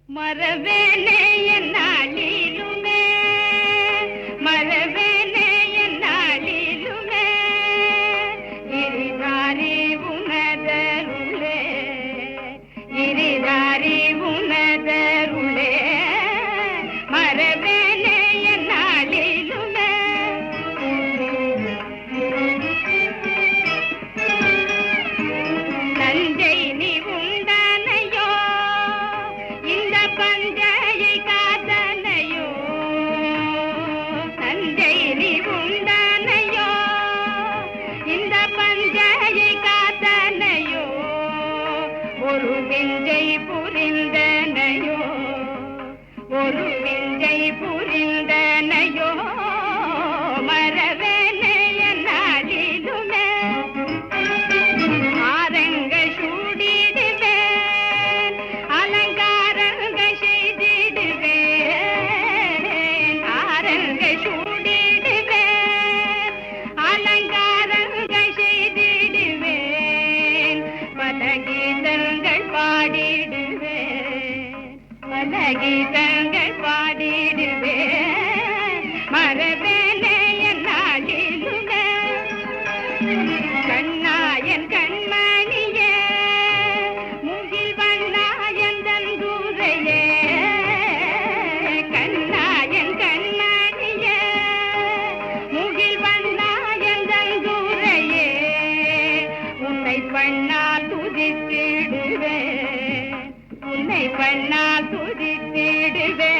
மறவேனே என்னாலிலுமே மறவேனே என்னாலிலுமே இரிதாரி உனதருளே இரிதாரி உனதருளே மறவேனே என்னாலிலுமே நஞ்சை நீ உண்டானையோ இந்த பஞ்சையை காதனையோ நஞ்சை நீ உண்டானையோ இந்த பஞ்சையை காதனையோ ஒரு விஞ்சை புரிந்தனையோ ஒரு விஞ்சை புரிந்தனையோ மறவேனே என்னாலிலுமே ஆரங்கள் சூடிடுவேன் அலங்காரங்கள் செய்திடுவேன் ஆரங்கள் சூடிடுவேன் அலங்காரங்கள் செய்திடுவேன் பல கீதங்கள் பாடிடுவேன் பல கீதங்கள் பாடிடுவேன் மறவேனே என்னாலிலுமே கண்ணாயன் கண்மணியே முகில் வண்ணாயன் தந்தூரையே கண்ணாயன் கண்மணியே முகில் வண்ணாயன் தந்தூரையே உன்னை பண்ணால் துதித்திடுவேன் உன்னை பண்ணால் துதித்திடுவேன்